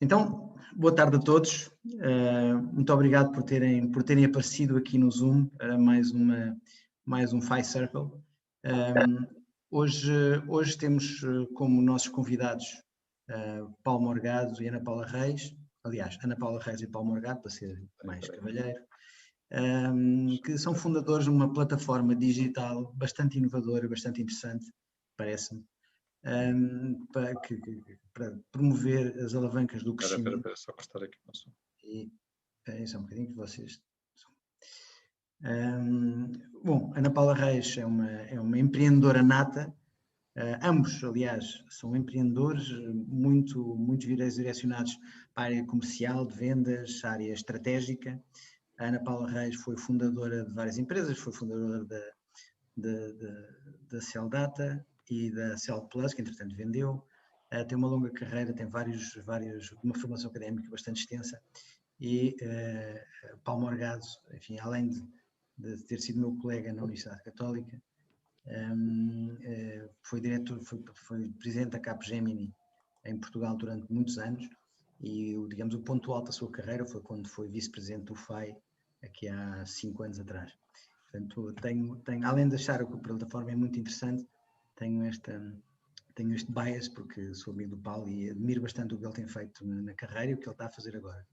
Então, boa tarde a todos. Muito obrigado por terem aparecido aqui no Zoom para mais um FI Circle. Hoje temos como nossos convidados Paulo Morgado e Ana Paula Reis. Aliás, Ana Paula Reis e Paulo Morgado, para ser mais cavalheiro, que são fundadores de uma plataforma digital bastante inovadora, bastante interessante, parece-me, para promover as alavancas do crescimento. Espera, só cortar aqui o som. E só um bocadinho que vocês... Bom, Ana Paula Reis é uma empreendedora nata. Ambos, aliás, são empreendedores muito direcionados para a área comercial, de vendas, área estratégica. A Ana Paula Reis foi fundadora de várias empresas, foi fundadora da Cell Data e da Cell Plus, que entretanto vendeu. Tem uma longa carreira, tem uma formação académica bastante extensa. E Paulo Morgado, enfim, além de ter sido meu colega na Universidade Católica, foi presidente da Capgemini em Portugal durante muitos anos e, digamos, o ponto alto da sua carreira foi quando foi vice-presidente do FAI, aqui há 5 anos atrás. Portanto, além de achar que a plataforma é muito interessante, tenho este bias porque sou amigo do Paulo e admiro bastante o que ele tem feito na carreira e o que ele está a fazer agora.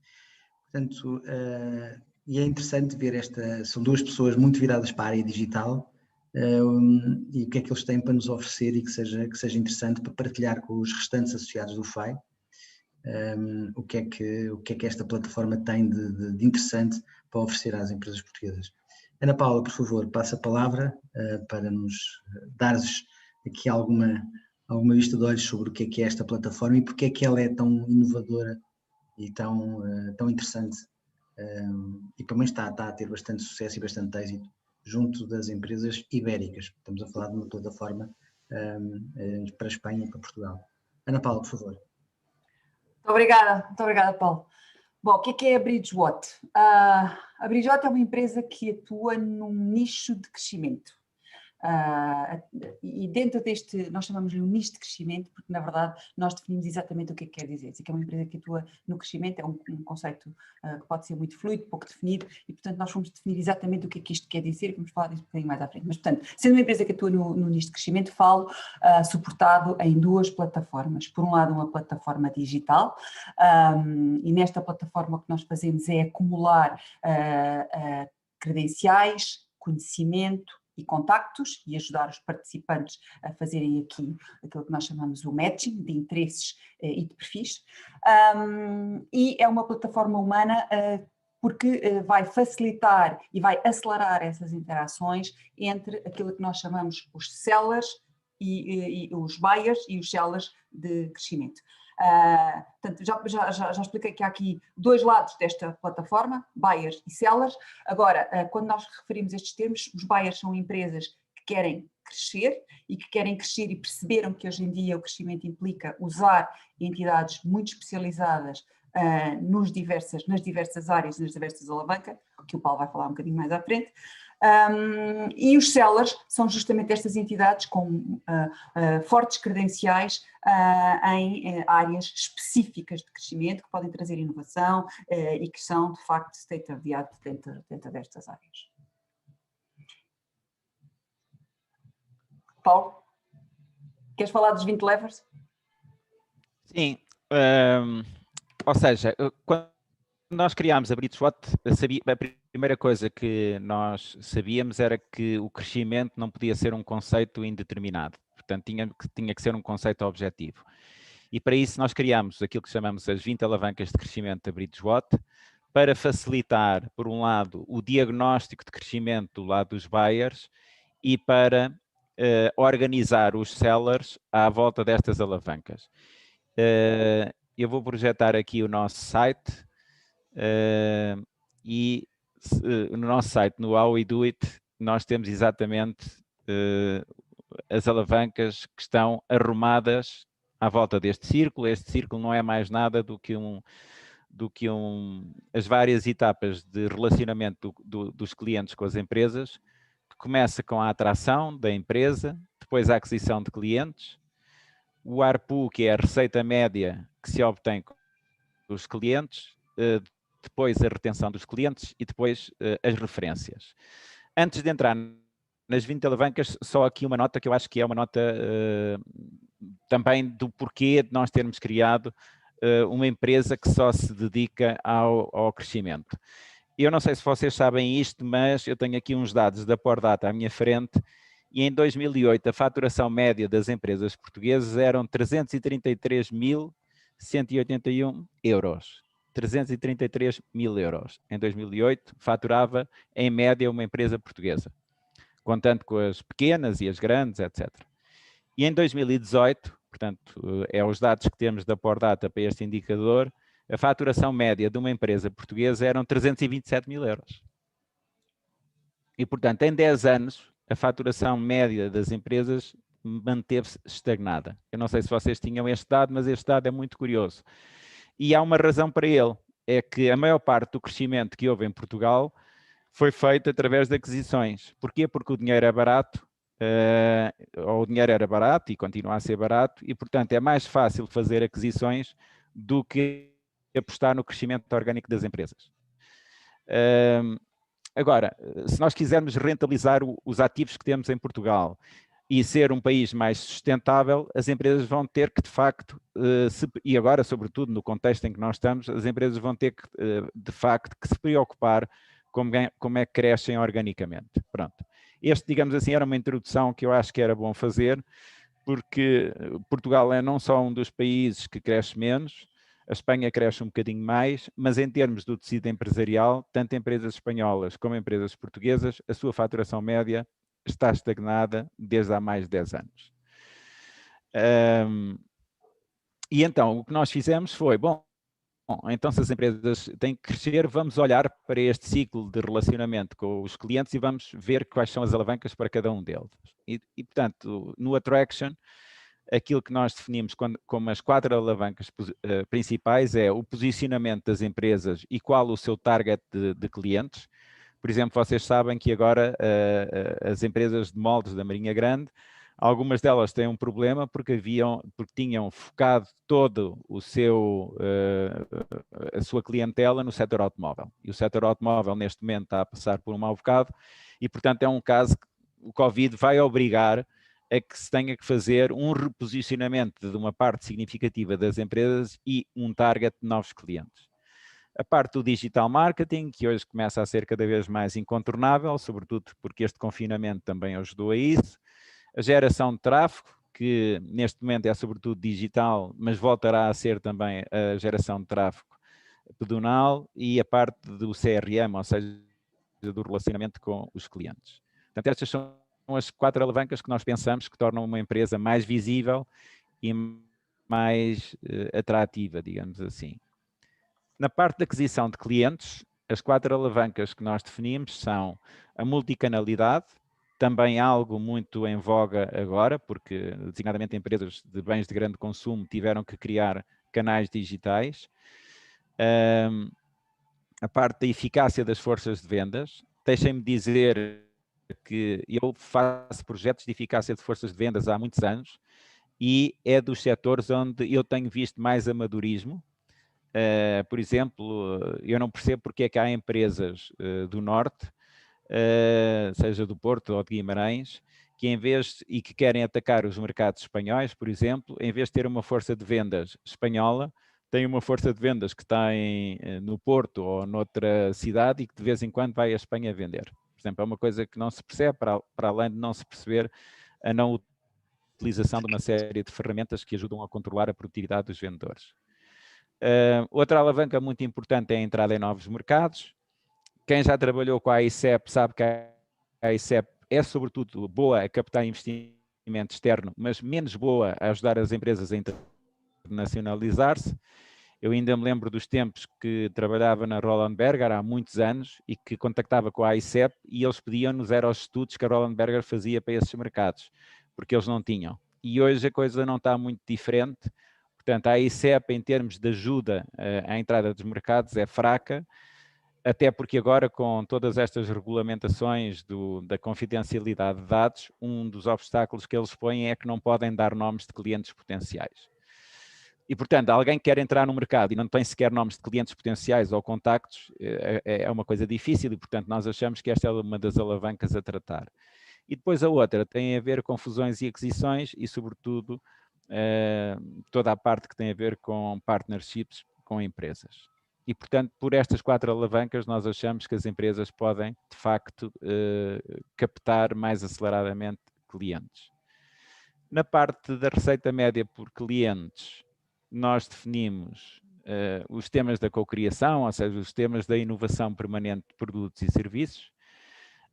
Portanto, e é interessante ver são duas pessoas muito viradas para a área digital, e o que é que eles têm para nos oferecer e que seja interessante para partilhar com os restantes associados do FAI, o que é que esta plataforma tem de interessante para oferecer às empresas portuguesas. Ana Paula, por favor, passa a palavra para nos dares aqui alguma vista de olhos sobre o que é esta plataforma e porque é que ela é tão inovadora e tão interessante, e pelo menos está a ter bastante sucesso e bastante êxito junto das empresas ibéricas. Estamos a falar de uma plataforma para a Espanha e para Portugal. Ana Paula, por favor. Muito obrigada, Paulo. Bom, o que é a Bridgewatt? A Bridgewatt é uma empresa que atua num nicho de crescimento. E dentro deste, nós chamamos-lhe um nicho de crescimento, porque na verdade nós definimos exatamente o que quer dizer. Se é uma empresa que atua no crescimento, é um conceito que pode ser muito fluido, pouco definido, e portanto nós fomos definir exatamente o que isto quer dizer, e vamos falar disso um bocadinho mais à frente. Mas portanto, sendo uma empresa que atua no nicho de crescimento, falo suportado em duas plataformas. Por um lado, uma plataforma digital, e nesta plataforma o que nós fazemos é acumular credenciais, conhecimento e contactos e ajudar os participantes a fazerem aqui aquilo que nós chamamos o matching de interesses e de perfis. E é uma plataforma humana porque vai facilitar e vai acelerar essas interações entre aquilo que nós chamamos os sellers e os buyers e os sellers de crescimento. Portanto, já expliquei que há aqui dois lados desta plataforma, buyers e sellers. Agora, quando nós referimos estes termos, os buyers são empresas que querem crescer e perceberam que hoje em dia o crescimento implica usar entidades muito especializadas nas diversas áreas, nas diversas alavancas, que o Paulo vai falar um bocadinho mais à frente. E os sellers são justamente estas entidades com fortes credenciais em áreas específicas de crescimento que podem trazer inovação e que são de facto state of the art dentro destas áreas. Paulo, queres falar dos 20 levers? Sim, ou seja, quando nós criámos a Bridgewatt, a primeira coisa que nós sabíamos era que o crescimento não podia ser um conceito indeterminado, portanto tinha que ser um conceito objetivo. E para isso nós criámos aquilo que chamamos as 20 alavancas de crescimento da Bridgewatt, para facilitar, por um lado, o diagnóstico de crescimento do lado dos buyers e para organizar os sellers à volta destas alavancas. Eu vou projetar aqui o nosso site e no nosso site, no How We Do It, nós temos exatamente as alavancas que estão arrumadas à volta deste círculo. Este círculo não é mais nada do que as várias etapas de relacionamento dos clientes com as empresas, que começa com a atração da empresa, depois a aquisição de clientes, o ARPU, que é a receita média que se obtém dos clientes, depois a retenção dos clientes e depois as referências. Antes de entrar nas 20 alavancas, só aqui uma nota que eu acho que é uma nota também do porquê de nós termos criado uma empresa que só se dedica ao crescimento. Eu não sei se vocês sabem isto, mas eu tenho aqui uns dados da Pordata à minha frente e em 2008 a faturação média das empresas portuguesas eram 333.181 euros. 333 mil euros. Em 2008 faturava em média uma empresa portuguesa, contando com as pequenas e as grandes, etc. E em 2018, portanto, é os dados que temos da Pordata para este indicador, a faturação média de uma empresa portuguesa eram 327 mil euros. E, portanto, em 10 anos, a faturação média das empresas manteve-se estagnada. Eu não sei se vocês tinham este dado, mas este dado é muito curioso. E há uma razão para ele, é que a maior parte do crescimento que houve em Portugal foi feito através de aquisições. Porquê? Porque o dinheiro é barato, ou o dinheiro era barato e continua a ser barato, e, portanto, é mais fácil fazer aquisições do que apostar no crescimento orgânico das empresas. Agora, se nós quisermos rentabilizar os ativos que temos em Portugal e ser um país mais sustentável, as empresas vão ter que, de facto, e agora, sobretudo no contexto em que nós estamos, as empresas vão ter que, de facto, que se preocupar como é que crescem organicamente. Pronto. Este, digamos assim, era uma introdução que eu acho que era bom fazer, porque Portugal é não só um dos países que cresce menos, a Espanha cresce um bocadinho mais, mas em termos do tecido empresarial, tanto empresas espanholas como empresas portuguesas, a sua faturação média está estagnada desde há mais de 10 anos. E então, o que nós fizemos foi, bom, então se as empresas têm que crescer, vamos olhar para este ciclo de relacionamento com os clientes e vamos ver quais são as alavancas para cada um deles. E portanto, no Attraction, aquilo que nós definimos como as 4 alavancas principais é o posicionamento das empresas e qual o seu target de clientes. Por exemplo, vocês sabem que agora as empresas de moldes da Marinha Grande, algumas delas têm um problema porque tinham focado todo a sua clientela no setor automóvel. E o setor automóvel neste momento está a passar por um mau bocado e, portanto, é um caso que o Covid vai obrigar a que se tenha que fazer um reposicionamento de uma parte significativa das empresas e um target de novos clientes. A parte do digital marketing, que hoje começa a ser cada vez mais incontornável, sobretudo porque este confinamento também ajudou a isso. A geração de tráfego, que neste momento é sobretudo digital, mas voltará a ser também a geração de tráfego pedonal, e a parte do CRM, ou seja, do relacionamento com os clientes. Portanto, estas são as 4 alavancas que nós pensamos que tornam uma empresa mais visível e mais atrativa, digamos assim. Na parte da aquisição de clientes, as 4 alavancas que nós definimos são a multicanalidade, também algo muito em voga agora, porque designadamente empresas de bens de grande consumo tiveram que criar canais digitais. A parte da eficácia das forças de vendas. Deixem-me dizer que eu faço projetos de eficácia de forças de vendas há muitos anos e é dos setores onde eu tenho visto mais amadorismo. Por exemplo, eu não percebo porque é que há empresas do Norte, seja do Porto ou de Guimarães, que que querem atacar os mercados espanhóis, por exemplo, em vez de ter uma força de vendas espanhola, tem uma força de vendas que está no Porto ou noutra cidade e que de vez em quando vai à Espanha vender. Por exemplo, é uma coisa que não se percebe, para além de não se perceber a não utilização de uma série de ferramentas que ajudam a controlar a produtividade dos vendedores. Outra alavanca muito importante é a entrada em novos mercados. Quem já trabalhou com a AICEP sabe que a AICEP é sobretudo boa a captar investimento externo, mas menos boa a ajudar as empresas a internacionalizar-se. Eu ainda me lembro dos tempos que trabalhava na Roland Berger há muitos anos e que contactava com a AICEP e eles pediam-nos os estudos que a Roland Berger fazia para esses mercados, porque eles não tinham. E hoje a coisa não está muito diferente. Portanto, a AICEP, em termos de ajuda à entrada dos mercados, é fraca, até porque agora, com todas estas regulamentações da confidencialidade de dados, um dos obstáculos que eles põem é que não podem dar nomes de clientes potenciais. E, portanto, alguém que quer entrar no mercado e não tem sequer nomes de clientes potenciais ou contactos, é uma coisa difícil e, portanto, nós achamos que esta é uma das alavancas a tratar. E depois a outra tem a ver com fusões e aquisições e, sobretudo, toda a parte que tem a ver com partnerships com empresas. E, portanto, por estas 4 alavancas, nós achamos que as empresas podem, de facto, captar mais aceleradamente clientes. Na parte da receita média por clientes, nós definimos os temas da cocriação, ou seja, os temas da inovação permanente de produtos e serviços,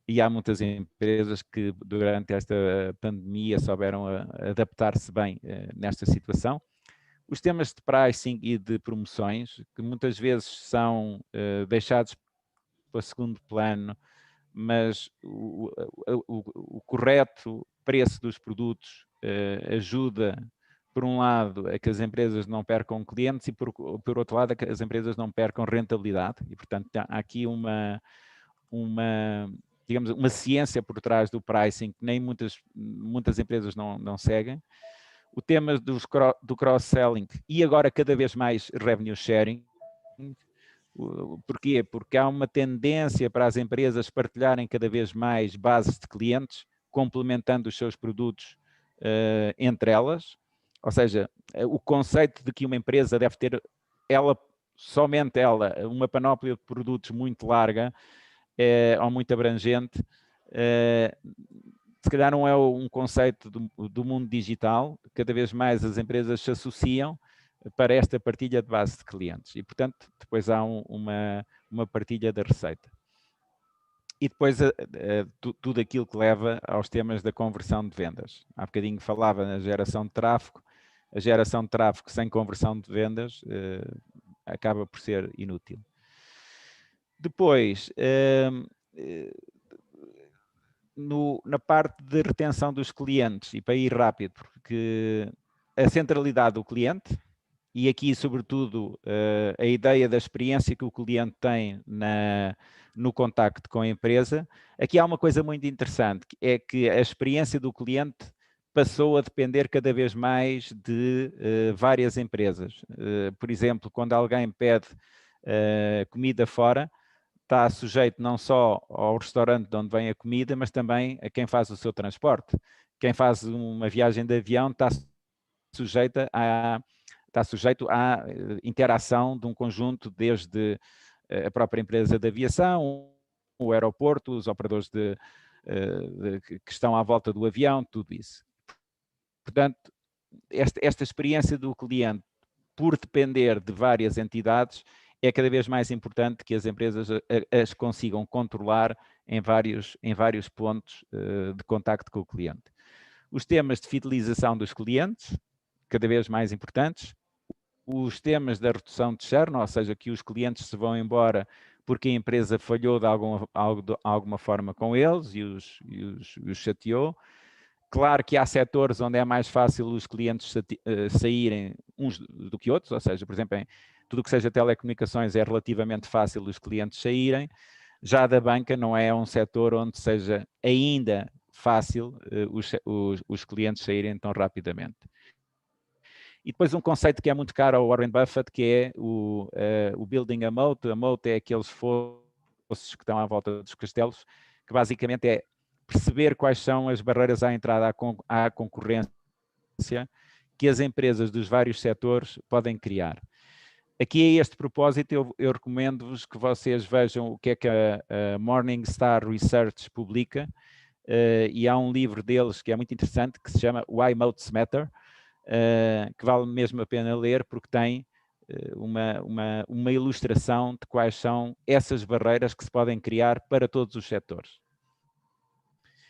e há muitas empresas que durante esta pandemia souberam adaptar-se bem nesta situação. Os temas de pricing e de promoções, que muitas vezes são deixados para segundo plano, mas o correto preço dos produtos ajuda, por um lado, a que as empresas não percam clientes e, por outro lado, a que as empresas não percam rentabilidade. E, portanto, há aqui digamos, uma ciência por trás do pricing que nem muitas empresas não seguem. O tema do cross-selling e agora cada vez mais revenue sharing. Porquê? Porque há uma tendência para as empresas partilharem cada vez mais bases de clientes, complementando os seus produtos entre elas. Ou seja, o conceito de que uma empresa deve ter, somente ela, uma panóplia de produtos muito larga ou muito abrangente, se calhar não é um conceito do mundo digital. Cada vez mais as empresas se associam para esta partilha de base de clientes e, portanto, depois há uma partilha da receita. E depois tudo aquilo que leva aos temas da conversão de vendas. Há bocadinho falava na geração de tráfego. A geração de tráfego sem conversão de vendas acaba por ser inútil. Depois, na parte de retenção dos clientes, e para ir rápido, porque a centralidade do cliente, e aqui, sobretudo, a ideia da experiência que o cliente tem no contacto com a empresa. Aqui há uma coisa muito interessante, é que a experiência do cliente passou a depender cada vez mais de várias empresas. Por exemplo, quando alguém pede comida fora, está sujeito não só ao restaurante de onde vem a comida, mas também a quem faz o seu transporte. Quem faz uma viagem de avião está sujeito à interação de um conjunto, desde a própria empresa de aviação, o aeroporto, os operadores que estão à volta do avião, tudo isso. Portanto, esta experiência do cliente, por depender de várias entidades, é cada vez mais importante que as empresas as consigam controlar em vários pontos de contacto com o cliente. Os temas de fidelização dos clientes, cada vez mais importantes. Os temas da redução de churn, ou seja, que os clientes se vão embora porque a empresa falhou de alguma forma com eles e os chateou. Claro que há setores onde é mais fácil os clientes saírem uns do que outros, ou seja, por exemplo, em tudo o que seja telecomunicações é relativamente fácil os clientes saírem. Já da banca não é um setor onde seja ainda fácil os clientes saírem tão rapidamente. E depois um conceito que é muito caro ao Warren Buffett, que é o building a moat. A moat é aqueles fossos que estão à volta dos castelos, que basicamente é perceber quais são as barreiras à entrada à concorrência que as empresas dos vários setores podem criar. Aqui a este propósito eu recomendo-vos que vocês vejam o que é que a Morningstar Research publica, e há um livro deles que é muito interessante, que se chama Why Moats Matter, que vale mesmo a pena ler, porque tem uma ilustração de quais são essas barreiras que se podem criar para todos os setores.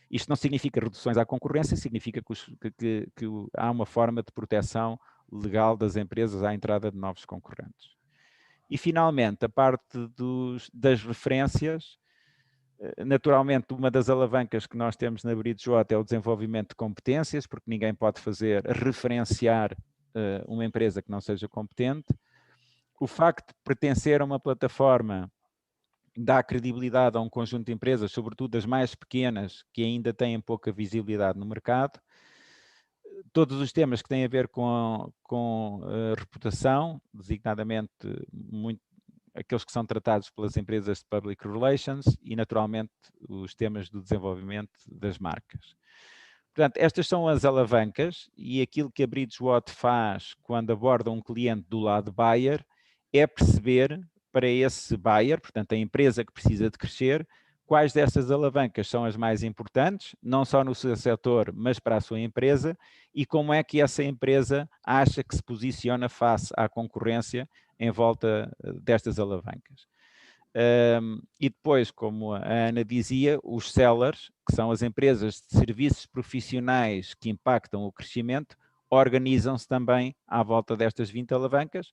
Isto não significa reduções à concorrência, significa que há uma forma de proteção legal das empresas à entrada de novos concorrentes. E, finalmente, a parte das referências. Naturalmente, uma das alavancas que nós temos na Bridgewatch é o desenvolvimento de competências, porque ninguém pode referenciar uma empresa que não seja competente. O facto de pertencer a uma plataforma dá credibilidade a um conjunto de empresas, sobretudo as mais pequenas, que ainda têm pouca visibilidade no mercado. todos os temas que têm a ver com reputação, designadamente aqueles que são tratados pelas empresas de Public Relations e, naturalmente, os temas do desenvolvimento das marcas. Portanto, estas são as alavancas e aquilo que a Bridgewater faz quando aborda um cliente do lado buyer é perceber para esse buyer, portanto, a empresa que precisa de crescer, quais dessas alavancas são as mais importantes, não só no seu setor, mas para a sua empresa, e como é que essa empresa acha que se posiciona face à concorrência em volta destas alavancas. E depois, como a Ana dizia, os sellers, que são as empresas de serviços profissionais que impactam o crescimento, organizam-se também à volta destas 20 alavancas,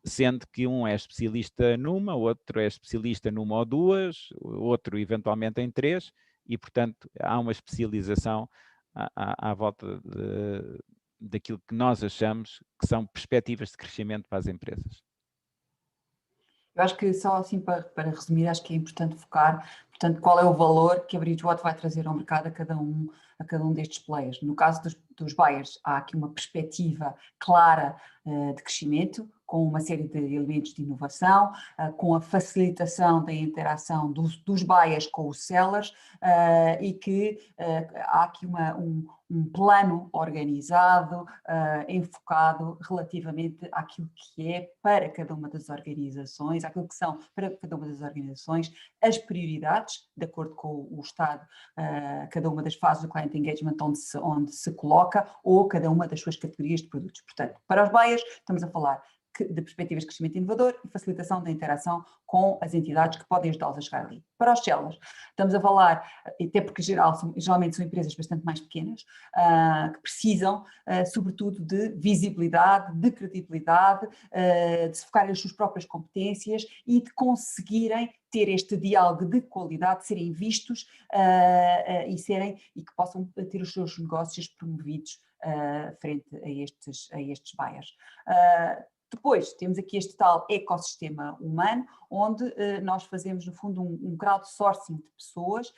sendo que um é especialista numa, outro é especialista numa ou duas, outro eventualmente em 3, e portanto há uma especialização à volta daquilo que nós achamos que são perspectivas de crescimento para as empresas. Eu acho que só assim para resumir, acho que é importante focar, portanto, qual é o valor que a Bridgewater vai trazer ao mercado a cada um destes players. No caso dos buyers, há aqui uma perspectiva clara de crescimento, com uma série de elementos de inovação, com a facilitação da interação dos buyers com os sellers e que há aqui um plano organizado, enfocado relativamente àquilo que é para cada uma das organizações, àquilo que são para cada uma das organizações as prioridades, de acordo com o estado, cada uma das fases do client engagement onde se coloca, ou cada uma das suas categorias de produtos. Portanto, para os buyers, estamos a falar de perspectivas de crescimento inovador e facilitação da interação com as entidades que podem ajudá-los a chegar ali. Para os sellers, estamos a falar, até porque geralmente são empresas bastante mais pequenas, que precisam, sobretudo, de visibilidade, de credibilidade, de se focarem nas suas próprias competências e de conseguirem ter este diálogo de qualidade, serem vistos e que possam ter os seus negócios promovidos frente a estes buyers. Depois temos aqui este tal ecossistema humano, onde nós fazemos, no fundo, um crowdsourcing de pessoas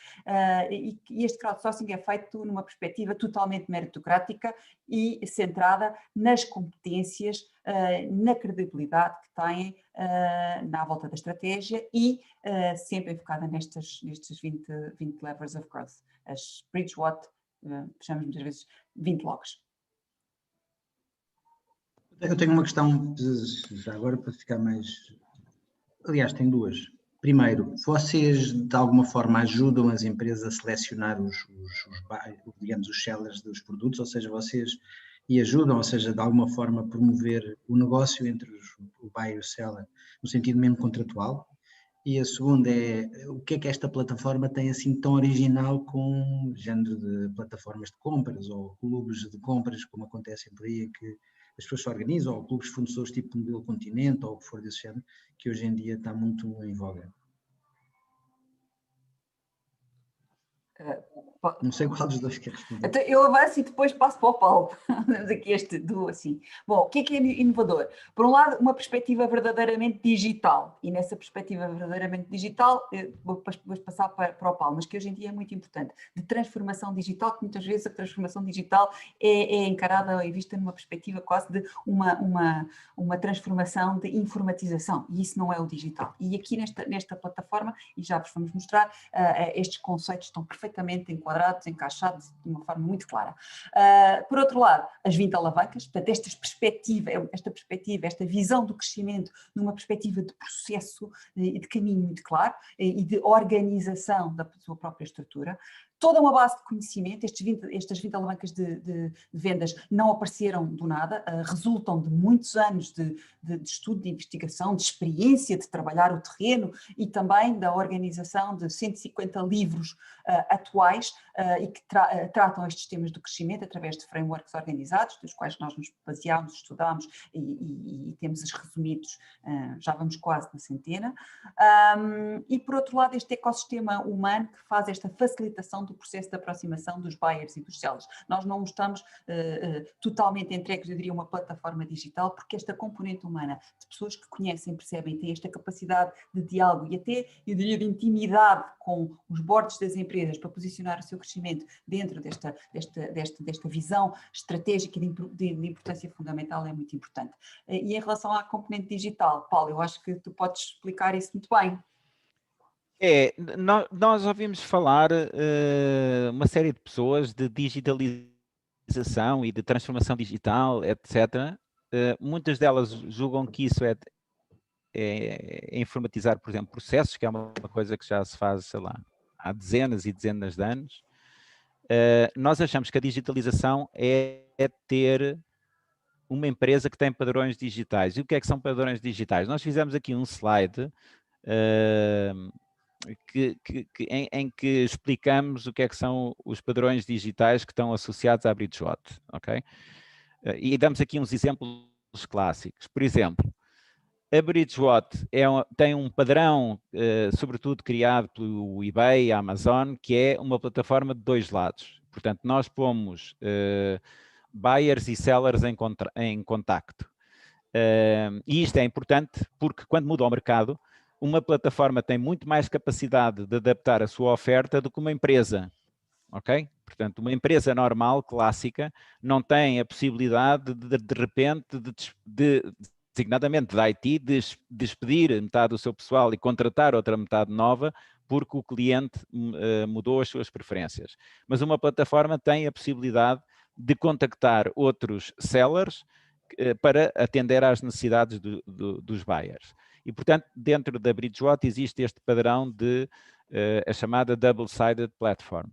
e este crowdsourcing é feito numa perspectiva totalmente meritocrática e centrada nas competências, na credibilidade que têm na volta da estratégia e sempre enfocada nestes 20 levers of growth. As Bridgewater, chamamos muitas vezes 20 logs. Eu tenho uma questão, já agora, para ficar mais... Aliás, tem duas. Primeiro, vocês de alguma forma ajudam as empresas a selecionar digamos, os sellers dos produtos, ou seja, vocês ajudam, ou seja, de alguma forma promover o negócio entre o buyer e o seller, no sentido mesmo contratual? E a segunda é, o que é que esta plataforma tem assim tão original com o género de plataformas de compras ou clubes de compras, como acontecem por aí, que as pessoas se organizam, ou clubes fornecedores tipo Modelo Continente, ou o que for desse género, que hoje em dia está muito em voga. Não sei qual dos dois quer responder. Então, eu avanço e depois passo para o Paulo. Temos aqui este duo assim. Bom, o que é inovador? Por um lado, uma perspectiva verdadeiramente digital. E nessa perspectiva verdadeiramente digital, vou depois passar para o Paulo, mas que hoje em dia é muito importante, de transformação digital, que muitas vezes a transformação digital é encarada e vista numa perspectiva quase de uma transformação de informatização. E isso não é o digital. E aqui nesta plataforma, e já vos vamos mostrar, estes conceitos estão perfeitamente enquadrados, encaixados de uma forma muito clara. Por outro lado, as 20 alavancas, portanto, esta perspectiva, esta visão do crescimento numa perspectiva de processo e de caminho muito claro e de organização da sua própria estrutura. Toda uma base de conhecimento, estas 20 alavancas de vendas não apareceram do nada, resultam de muitos anos de estudo, de investigação, de experiência, de trabalhar o terreno e também da organização de 150 livros atuais e que tratam estes temas do crescimento através de frameworks organizados, dos quais nós nos baseámos, estudámos e temos os resumidos, já vamos quase na centena. E por outro lado, este ecossistema humano que faz esta facilitação do do processo de aproximação dos buyers e dos sellers. Nós não estamos totalmente entregues, eu diria, uma plataforma digital, porque esta componente humana de pessoas que conhecem, percebem, têm esta capacidade de diálogo e até, eu diria, de intimidade com os boards das empresas para posicionar o seu crescimento dentro desta visão estratégica de importância fundamental é muito importante. E em relação à componente digital, Paulo, eu acho que tu podes explicar isso muito bem. Nós ouvimos falar uma série de pessoas de digitalização e de transformação digital, etc. Muitas delas julgam que isso é informatizar, por exemplo, processos, que é uma coisa que já se faz, sei lá, há dezenas e dezenas de anos. Nós achamos que a digitalização é ter uma empresa que tem padrões digitais. E o que é que são padrões digitais? Nós fizemos aqui um slide em que explicamos o que é que são os padrões digitais que estão associados à Bridgewatt, ok? E damos aqui uns exemplos clássicos. Por exemplo, a Bridgewatt tem um padrão, sobretudo criado pelo eBay, a Amazon, que é uma plataforma de dois lados. Portanto, nós pomos buyers e sellers em contacto. E isto é importante porque quando muda o mercado, uma plataforma tem muito mais capacidade de adaptar a sua oferta do que uma empresa, ok? Portanto, uma empresa normal, clássica, não tem a possibilidade de repente, designadamente da IT, de despedir metade do seu pessoal e contratar outra metade nova porque o cliente mudou as suas preferências. Mas uma plataforma tem a possibilidade de contactar outros sellers para atender às necessidades dos buyers. E, portanto, dentro da Bridgewatt existe este padrão de a chamada Double-Sided Platform.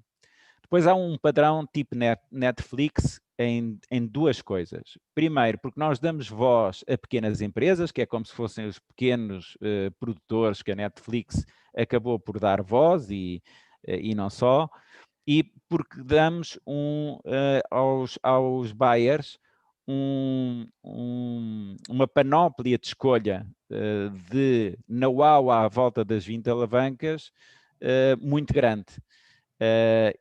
Depois há um padrão tipo Netflix em duas coisas. Primeiro, porque nós damos voz a pequenas empresas, que é como se fossem os pequenos produtores que a Netflix acabou por dar voz e não só. E porque damos aos buyers uma panóplia de escolha de know-how à volta das 20 alavancas muito grande.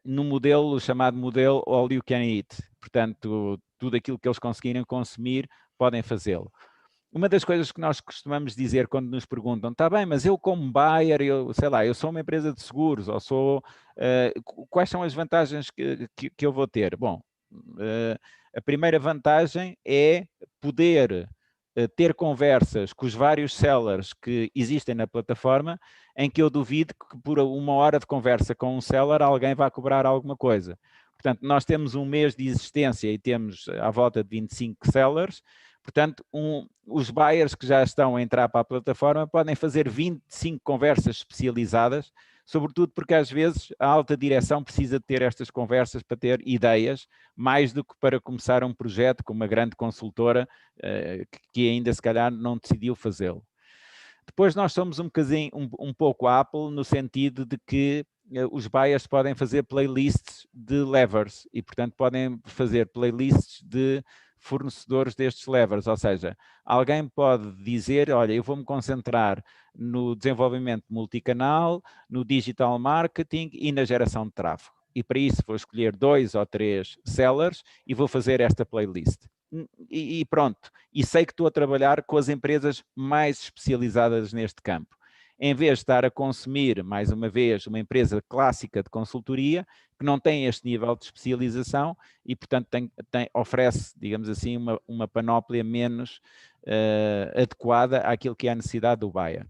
No modelo chamado modelo All You Can Eat. Portanto, tudo aquilo que eles conseguirem consumir, podem fazê-lo. Uma das coisas que nós costumamos dizer quando nos perguntam, está bem, mas eu como buyer, eu sou uma empresa de seguros, ou sou, quais são as vantagens que eu vou ter? Bom, a primeira vantagem é poder ter conversas com os vários sellers que existem na plataforma, em que eu duvido que por uma hora de conversa com um seller alguém vai cobrar alguma coisa. Portanto, nós temos um mês de existência e temos à volta de 25 sellers. Portanto, os buyers que já estão a entrar para a plataforma podem fazer 25 conversas especializadas, sobretudo porque às vezes a alta direção precisa de ter estas conversas para ter ideias, mais do que para começar um projeto com uma grande consultora que ainda se calhar não decidiu fazê-lo. Depois nós somos um pouco Apple no sentido de que os buyers podem fazer playlists de levers e, portanto, podem fazer playlists de fornecedores destes levers, ou seja, alguém pode dizer, olha, eu vou-me concentrar no desenvolvimento multicanal, no digital marketing e na geração de tráfego. E para isso vou escolher 2 ou 3 sellers e vou fazer esta playlist. E pronto, e sei que estou a trabalhar com as empresas mais especializadas neste campo. Em vez de estar a consumir, mais uma vez, uma empresa clássica de consultoria, que não tem este nível de especialização e, portanto, oferece, digamos assim, uma panóplia menos adequada àquilo que é a necessidade do buyer.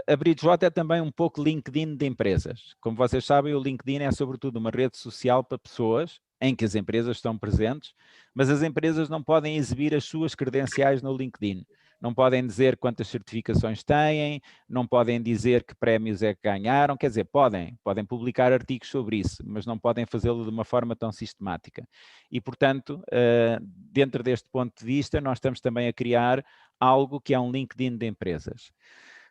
A Bridgewatt é também um pouco LinkedIn de empresas. Como vocês sabem, o LinkedIn é sobretudo uma rede social para pessoas em que as empresas estão presentes, mas as empresas não podem exibir as suas credenciais no LinkedIn. Não podem dizer quantas certificações têm, não podem dizer que prémios é que ganharam, quer dizer, podem publicar artigos sobre isso, mas não podem fazê-lo de uma forma tão sistemática. E, portanto, dentro deste ponto de vista, nós estamos também a criar algo que é um LinkedIn de empresas.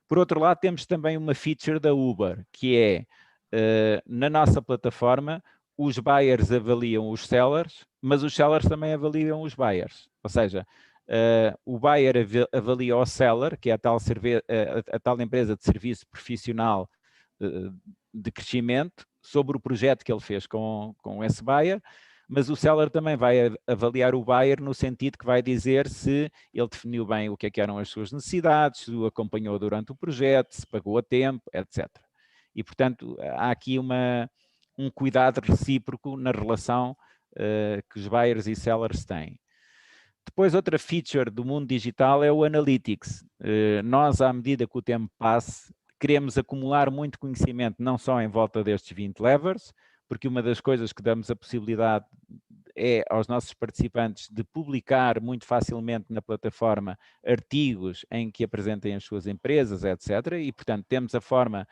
Por outro lado, temos também uma feature da Uber, que é, na nossa plataforma, os buyers avaliam os sellers, mas os sellers também avaliam os buyers. Ou seja, o buyer avalia o seller, que é a tal empresa de serviço profissional de crescimento, sobre o projeto que ele fez com esse buyer, mas o seller também vai avaliar o buyer no sentido que vai dizer se ele definiu bem o que é que eram as suas necessidades, se o acompanhou durante o projeto, se pagou a tempo, etc. E, portanto, há aqui um cuidado recíproco na relação que os buyers e sellers têm. Depois, outra feature do mundo digital é o Analytics. Nós, à medida que o tempo passa, queremos acumular muito conhecimento, não só em volta destes 20 levers, porque uma das coisas que damos a possibilidade é aos nossos participantes de publicar muito facilmente na plataforma artigos em que apresentem as suas empresas, etc. E, portanto, temos a forma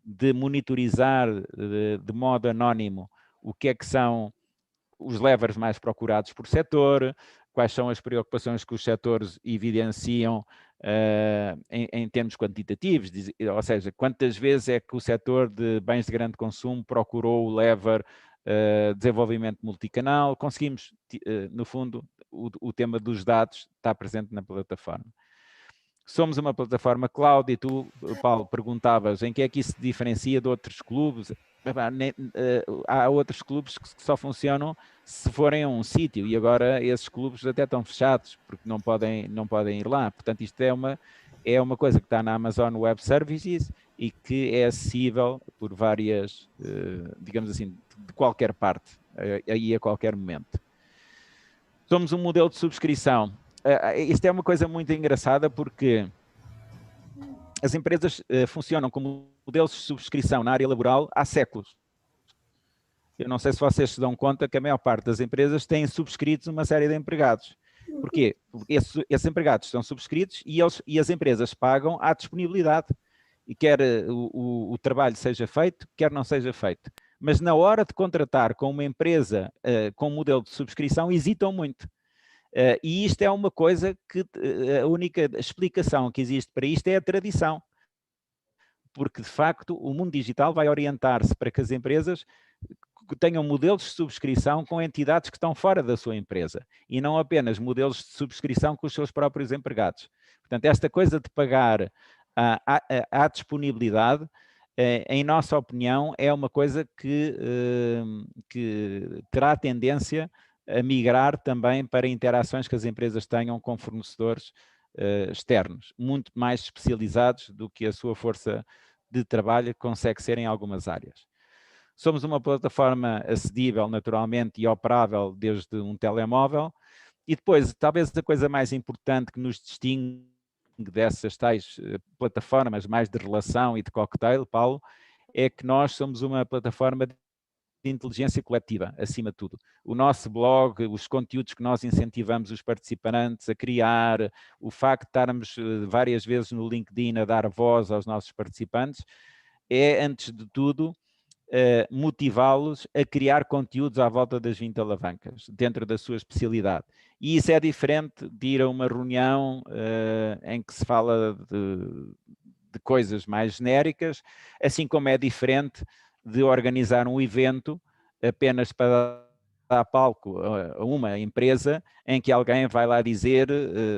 de monitorizar de modo anónimo o que é que são os levers mais procurados por setor, quais são as preocupações que os setores evidenciam em termos quantitativos, ou seja, quantas vezes é que o setor de bens de grande consumo procurou o lever desenvolvimento multicanal. Conseguimos, no fundo, o tema dos dados está presente na plataforma. Somos uma plataforma cloud e tu, Paulo, perguntavas em que é que isso se diferencia de outros clubes. Há outros clubes que só funcionam se forem a um sítio e agora esses clubes até estão fechados porque não podem ir lá. Portanto, isto é uma coisa que está na Amazon Web Services e que é acessível por várias, digamos assim, de qualquer parte, aí a qualquer momento. Somos um modelo de subscrição. Isto é uma coisa muito engraçada porque as empresas funcionam como modelos de subscrição na área laboral há séculos. Eu não sei se vocês se dão conta que a maior parte das empresas têm subscritos uma série de empregados. Porquê? Porque esses empregados estão subscritos e as empresas pagam à disponibilidade. E quer o trabalho seja feito, quer não seja feito. Mas na hora de contratar com uma empresa com modelo de subscrição, hesitam muito. E isto é uma coisa que a única explicação que existe para isto é a tradição. Porque, de facto, o mundo digital vai orientar-se para que as empresas tenham modelos de subscrição com entidades que estão fora da sua empresa e não apenas modelos de subscrição com os seus próprios empregados. Portanto, esta coisa de pagar à disponibilidade, em nossa opinião, é uma coisa que terá tendência a migrar também para interações que as empresas tenham com fornecedores externos, muito mais especializados do que a sua força de trabalho consegue ser em algumas áreas. Somos uma plataforma acessível naturalmente e operável desde um telemóvel e depois, talvez a coisa mais importante que nos distingue dessas tais plataformas mais de relação e de cocktail, Paulo, é que nós somos uma plataforma de inteligência coletiva, acima de tudo. O nosso blog, os conteúdos que nós incentivamos os participantes a criar, o facto de estarmos várias vezes no LinkedIn a dar voz aos nossos participantes, é, antes de tudo, motivá-los a criar conteúdos à volta das 20 alavancas, dentro da sua especialidade. E isso é diferente de ir a uma reunião em que se fala de coisas mais genéricas, assim como é diferente de organizar um evento apenas para dar palco a uma empresa em que alguém vai lá dizer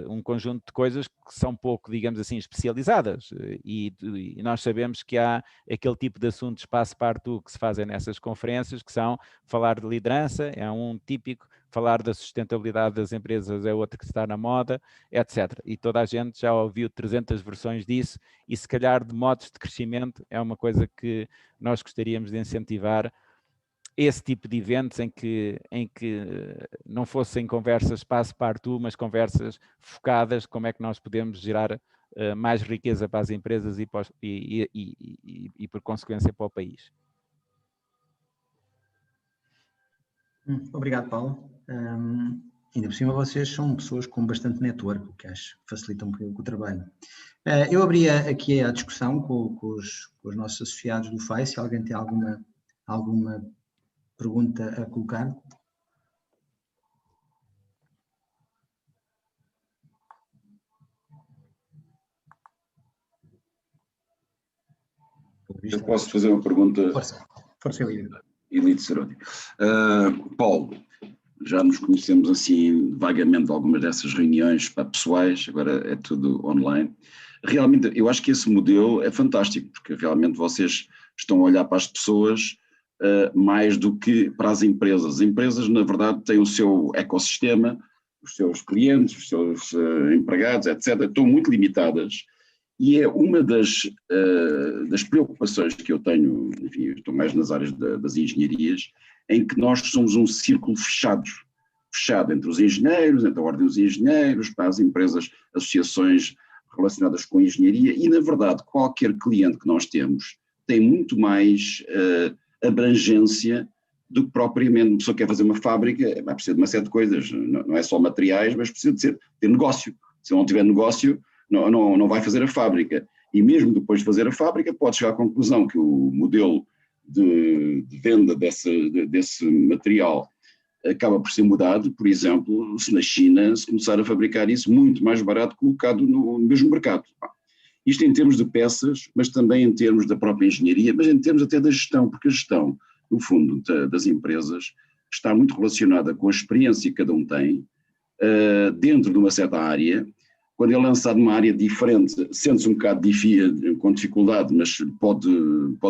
um conjunto de coisas que são pouco, digamos assim, especializadas. E nós sabemos que há aquele tipo de assuntos passe-partout que se fazem nessas conferências, que são falar de liderança, é um típico, falar da sustentabilidade das empresas é outro que está na moda, etc. E toda a gente já ouviu 300 versões disso e se calhar de modos de crescimento é uma coisa que nós gostaríamos de incentivar, esse tipo de eventos em que não fossem conversas passe-partout, mas conversas focadas, como é que nós podemos gerar mais riqueza para as empresas e por consequência para o país. Obrigado, Paulo. Ainda por cima vocês são pessoas com bastante network, o que acho que facilita um pouco o trabalho. Eu abria aqui a discussão com os nossos associados do FAI, se alguém tem alguma pergunta a colocar. Eu posso fazer uma pergunta? Força, Elite Seródio. Paulo, já nos conhecemos assim vagamente algumas dessas reuniões pessoais, agora é tudo online. Realmente, eu acho que esse modelo é fantástico, porque realmente vocês estão a olhar para as pessoas mais do que para as empresas. As empresas, na verdade, têm o seu ecossistema, os seus clientes, os seus empregados, etc., estão muito limitadas, e é uma das preocupações que eu tenho, enfim, eu estou mais nas áreas das engenharias, em que nós somos um círculo fechado entre os engenheiros, entre a ordem dos engenheiros, para as empresas, associações relacionadas com a engenharia, e na verdade qualquer cliente que nós temos tem muito mais abrangência do que propriamente uma pessoa que quer fazer uma fábrica, vai precisar de uma série de coisas, não é só materiais, mas precisa de ter negócio. Se não tiver negócio, não vai fazer a fábrica. E mesmo depois de fazer a fábrica, pode chegar à conclusão que o modelo de venda desse material acaba por ser mudado, por exemplo, se na China se começar a fabricar isso muito mais barato colocado no mesmo mercado. Isto em termos de peças, mas também em termos da própria engenharia, mas em termos até da gestão, porque a gestão, no fundo, das empresas está muito relacionada com a experiência que cada um tem dentro de uma certa área. Quando é lançado numa área diferente, sente-se um bocado com dificuldade, mas pode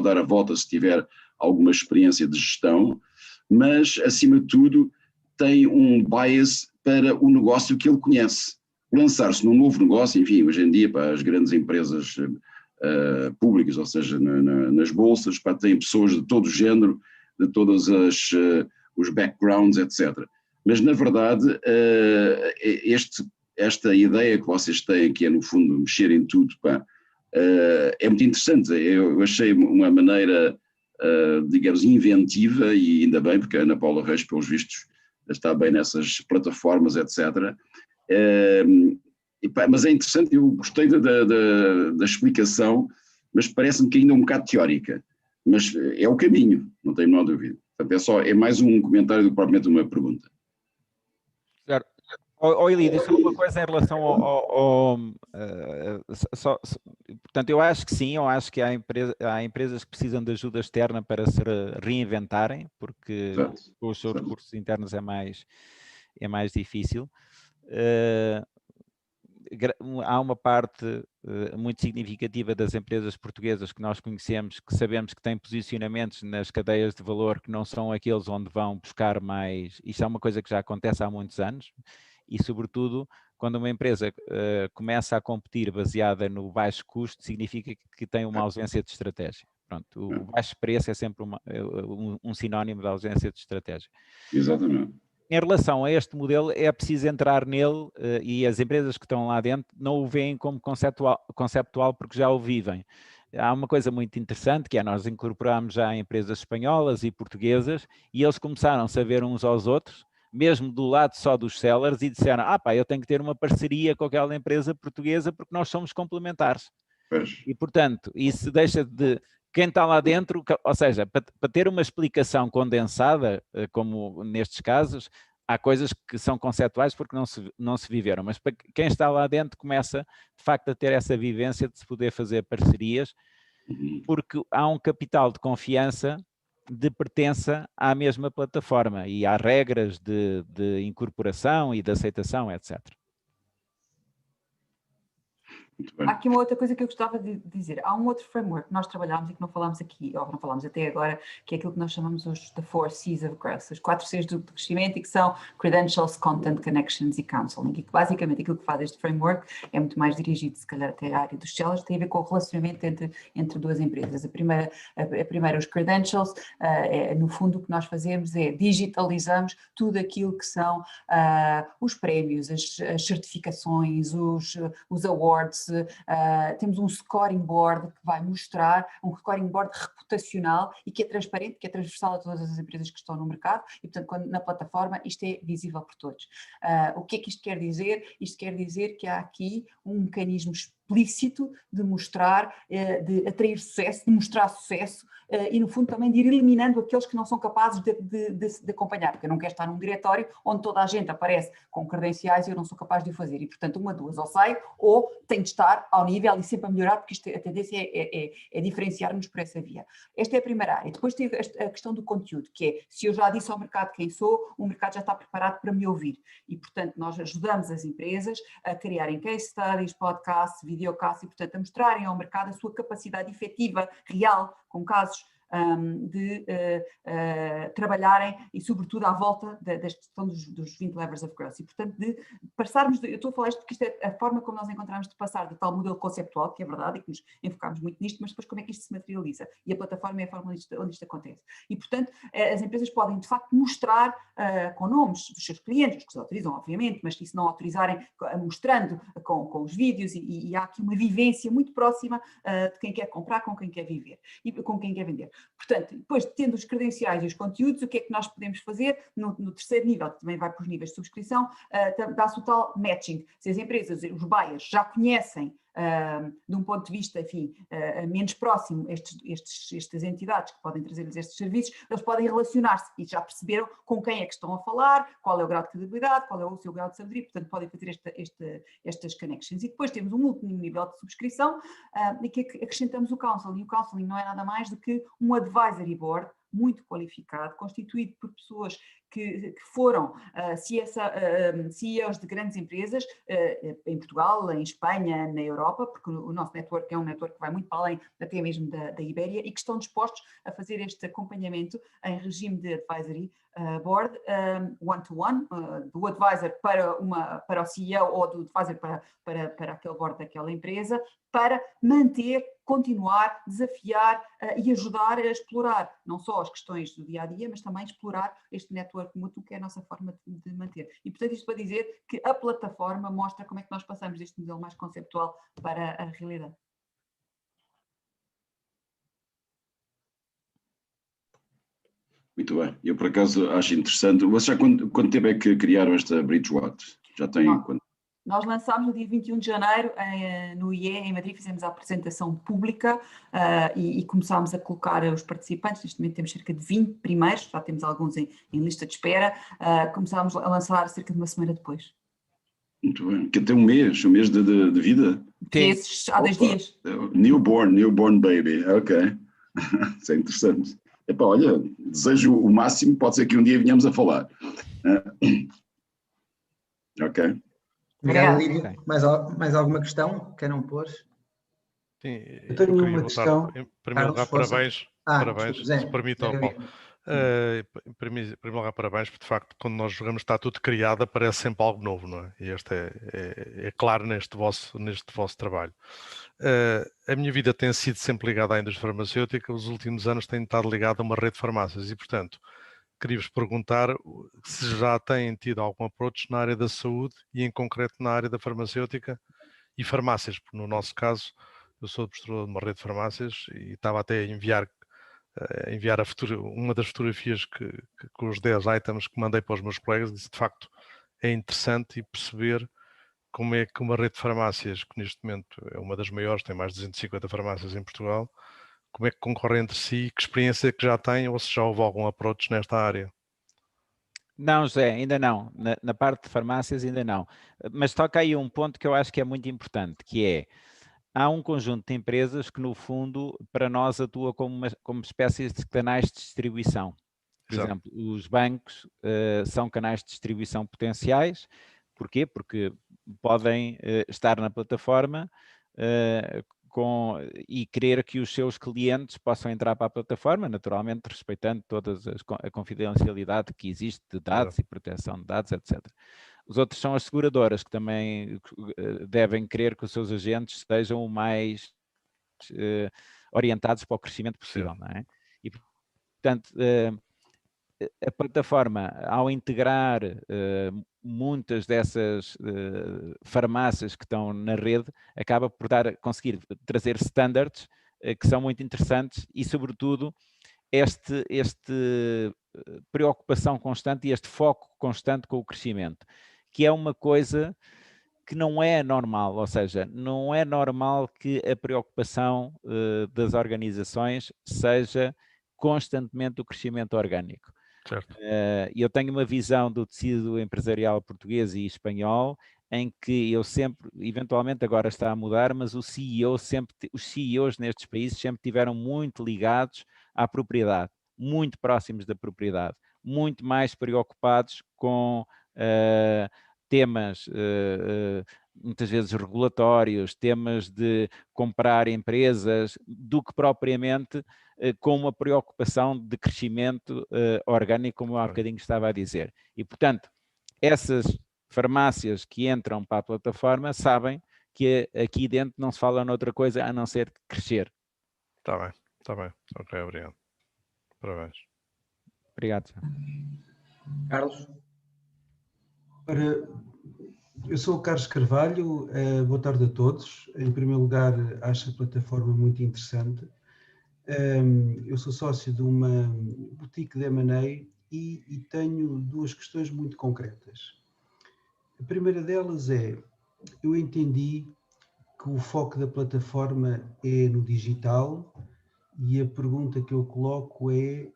dar a volta se tiver alguma experiência de gestão, mas, acima de tudo, tem um bias para o negócio que ele conhece. Lançar-se num novo negócio, enfim, hoje em dia, para as grandes empresas públicas, ou seja, nas bolsas, têm pessoas de todo o género, de todos os backgrounds, etc. Mas, na verdade, esta ideia que vocês têm, que é, no fundo, mexer em tudo, é muito interessante. Eu achei uma maneira, digamos, inventiva, e ainda bem, porque a Ana Paula Reis, pelos vistos, está bem nessas plataformas, etc. Mas é interessante, eu gostei da explicação, mas parece-me que ainda é um bocado teórica. Mas é o caminho, não tenho a menor dúvida. Portanto, é mais um comentário do que propriamente uma pergunta. Claro. Elídio, só uma coisa em relação portanto, eu acho que sim, eu acho que há empresas que precisam de ajuda externa para se reinventarem, porque com os seus recursos internos é mais difícil. Há uma parte muito significativa das empresas portuguesas que nós conhecemos, que sabemos que têm posicionamentos nas cadeias de valor que não são aqueles onde vão buscar mais. Isto é uma coisa que já acontece há muitos anos. E, sobretudo, quando uma empresa começa a competir baseada no baixo custo, significa que tem uma ausência de estratégia. Pronto, o baixo preço é sempre um sinónimo da ausência de estratégia. Exatamente. Em relação a este modelo, é preciso entrar nele e as empresas que estão lá dentro não o veem como conceptual porque já o vivem. Há uma coisa muito interessante, que é nós incorporamos já empresas espanholas e portuguesas e eles começaram-se a ver uns aos outros, mesmo do lado só dos sellers, e disseram, eu tenho que ter uma parceria com aquela empresa portuguesa porque nós somos complementares. E, portanto, isso deixa de... Quem está lá dentro, ou seja, para ter uma explicação condensada, como nestes casos, há coisas que são conceptuais porque não se viveram, mas para quem está lá dentro começa, de facto, a ter essa vivência de se poder fazer parcerias, porque há um capital de confiança de pertença à mesma plataforma e há regras de incorporação e de aceitação, etc. Há aqui uma outra coisa que eu gostava de dizer. Há um outro framework que nós trabalhámos e que não falámos aqui, ou não falámos até agora, que é aquilo que nós chamamos os The 4 C's of Growth, os 4 C's do crescimento, e que são Credentials, Content, Connections e Counseling. E que basicamente aquilo que faz este framework é muito mais dirigido, se calhar, até à área dos sellers, tem a ver com o relacionamento entre duas empresas. A primeira os Credentials, no fundo o que nós fazemos é digitalizamos tudo aquilo que são os prémios, as certificações, os awards. Temos um scoring board que vai mostrar, um scoring board reputacional e que é transparente, que é transversal a todas as empresas que estão no mercado e, portanto, na plataforma isto é visível por todos. O que é que isto quer dizer? Isto quer dizer que há aqui um mecanismo explícito de mostrar, de atrair sucesso, de mostrar sucesso e, no fundo, também de ir eliminando aqueles que não são capazes de acompanhar, porque eu não quero estar num diretório onde toda a gente aparece com credenciais e eu não sou capaz de o fazer. E, portanto, uma, duas, ou saio, ou tenho de estar ao nível e sempre a melhorar, porque a tendência é diferenciar-nos por essa via. Esta é a primeira área. Depois tem a questão do conteúdo, que é, se eu já disse ao mercado quem sou, o mercado já está preparado para me ouvir. E, portanto, nós ajudamos as empresas a criarem case studies, podcasts, videocasts e, portanto, a mostrarem ao mercado a sua capacidade efetiva, real, com casos de trabalharem e sobretudo à volta da questão dos 20 levers of growth. E portanto de passarmos, eu estou a falar isto porque isto é a forma como nós encontramos de passar de tal modelo conceptual, que é verdade, e que nos enfocámos muito nisto, mas depois como é que isto se materializa. E a plataforma é a forma onde isto acontece. E portanto as empresas podem de facto mostrar com nomes dos seus clientes, os que se autorizam obviamente, mas se não autorizarem, mostrando com os vídeos e há aqui uma vivência muito próxima de quem quer comprar com quem quer viver e com quem quer vender. Portanto, depois tendo os credenciais e os conteúdos, o que é que nós podemos fazer no terceiro nível, que também vai para os níveis de subscrição, dá-se o tal matching. Se as empresas, os buyers já conhecem de um ponto de vista, enfim, menos próximo, estas entidades que podem trazer-lhes estes serviços, eles podem relacionar-se e já perceberam com quem é que estão a falar, qual é o grau de credibilidade, qual é o seu grau de sabedoria, portanto podem fazer estas connections. E depois temos um último nível de subscrição e que acrescentamos o counseling. E o counseling não é nada mais do que um advisory board muito qualificado, constituído por pessoas que foram CEOs de grandes empresas em Portugal, em Espanha, na Europa, porque o nosso network é um network que vai muito para além até mesmo da Ibéria e que estão dispostos a fazer este acompanhamento em regime de advisory board, one-to-one, do advisor para o CEO ou do advisor para aquele board daquela empresa, para manter, continuar, desafiar e ajudar a explorar não só as questões do dia-a-dia, mas também explorar este network mútuo que é a nossa forma de manter. E portanto isto para dizer que a plataforma mostra como é que nós passamos deste modelo mais conceptual para a realidade. Muito bem. Eu, por acaso, acho interessante. Vocês já quanto tempo é que criaram esta Bridgewater? Já tem quanto? Nós lançámos no dia 21 de janeiro no IE, em Madrid, fizemos a apresentação pública e começámos a colocar os participantes. Neste momento temos cerca de 20 primeiros, já temos alguns em lista de espera. Começámos a lançar cerca de uma semana depois. Muito bem. Que tem um mês de vida? Há 10 dias. Newborn baby, ok. Isso é interessante. Epá, olha, desejo o máximo, pode ser que um dia venhamos a falar. Ok. Obrigado, Lídio. Mais alguma questão? Queiram pôr? Sim, eu tenho uma questão. Em primeiro lugar, parabéns, desculpa, se permitam, Paulo. Em primeiro lugar, parabéns, porque de facto, quando nós jogamos está tudo criado, aparece sempre algo novo, não é? E este é claro neste vosso trabalho. A minha vida tem sido sempre ligada à indústria farmacêutica, os últimos anos tenho estado ligado a uma rede de farmácias e, portanto, queria-vos perguntar se já têm tido algum approach na área da saúde e, em concreto, na área da farmacêutica e farmácias, porque no nosso caso, eu sou administrador de uma rede de farmácias e estava até a enviar uma das fotografias com os 10 items que mandei para os meus colegas, e de facto é interessante perceber como é que uma rede de farmácias, que neste momento é uma das maiores, tem mais de 250 farmácias em Portugal, como é que concorrem entre si, que experiência que já têm, ou se já houve algum approach nesta área? Não, José, ainda não. Na parte de farmácias ainda não. Mas toca aí um ponto que eu acho que é muito importante, que é, há um conjunto de empresas que, no fundo, para nós atua como espécies de canais de distribuição. Por exemplo, os bancos são canais de distribuição potenciais. Porquê? Porque podem estar na plataforma e querer que os seus clientes possam entrar para a plataforma, naturalmente respeitando toda a confidencialidade que existe de dados e proteção de dados, etc. Os outros são as seguradoras, que também devem querer que os seus agentes estejam o mais orientados para o crescimento possível, não é? E, portanto, a plataforma, ao integrar muitas dessas farmácias que estão na rede, acaba por conseguir trazer standards que são muito interessantes e, sobretudo, este preocupação constante e este foco constante com o crescimento, que é uma coisa que não é normal, ou seja, não é normal que a preocupação das organizações seja constantemente o crescimento orgânico. Eu tenho uma visão do tecido empresarial português e espanhol em que eu sempre, eventualmente agora está a mudar, mas os CEOs nestes países sempre tiveram muito ligados à propriedade, muito próximos da propriedade, muito mais preocupados com temas muitas vezes regulatórios, temas de comprar empresas, do que propriamente com uma preocupação de crescimento orgânico, como há bocadinho estava a dizer. E, portanto, essas farmácias que entram para a plataforma sabem que aqui dentro não se fala noutra coisa a não ser crescer. Está bem, está bem. Ok, obrigado. Parabéns. Obrigado. Carlos? Ora, eu sou o Carlos Carvalho, boa tarde a todos. Em primeiro lugar, acho a plataforma muito interessante. Eu sou sócio de uma boutique de M&A e tenho duas questões muito concretas. A primeira delas é, eu entendi que o foco da plataforma é no digital e a pergunta que eu coloco é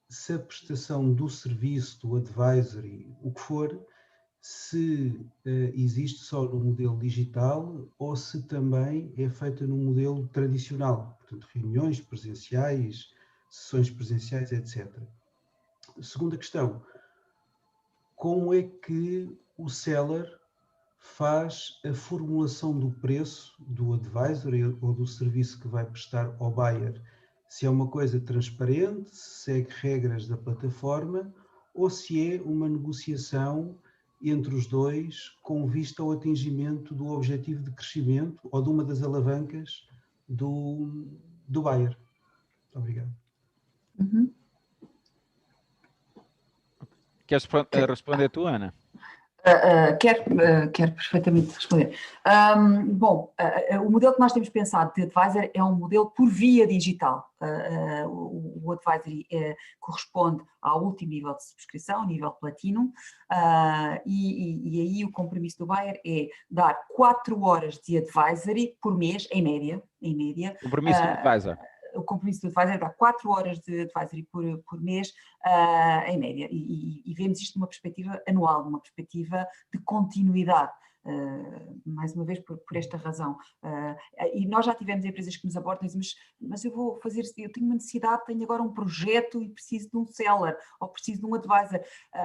se a prestação do serviço, do advisory, o que for, se existe só no modelo digital ou se também é feita no modelo tradicional, portanto, reuniões presenciais, sessões presenciais, etc. Segunda questão, como é que o seller faz a formulação do preço do advisory ou do serviço que vai prestar ao buyer? Se é uma coisa transparente, se segue regras da plataforma ou se é uma negociação entre os dois com vista ao atingimento do objetivo de crescimento ou de uma das alavancas do buyer. Obrigado. Uhum. Queres responder tu, Ana? Quero perfeitamente responder. Bom, o modelo que nós temos pensado de advisor é um modelo por via digital. O advisory corresponde ao último nível de subscrição, nível Platinum, e aí o compromisso do buyer é dar 4 horas de advisory por mês, em média. Compromisso do advisor. O compromisso do advisor dá 4 horas de advisory por mês, em média, e vemos isto numa perspectiva anual, numa perspectiva de continuidade. Mais uma vez por esta razão. E nós já tivemos empresas que nos abordam e dizem, mas eu vou fazer, eu tenho uma necessidade, tenho agora um projeto e preciso de um seller, ou preciso de um advisor,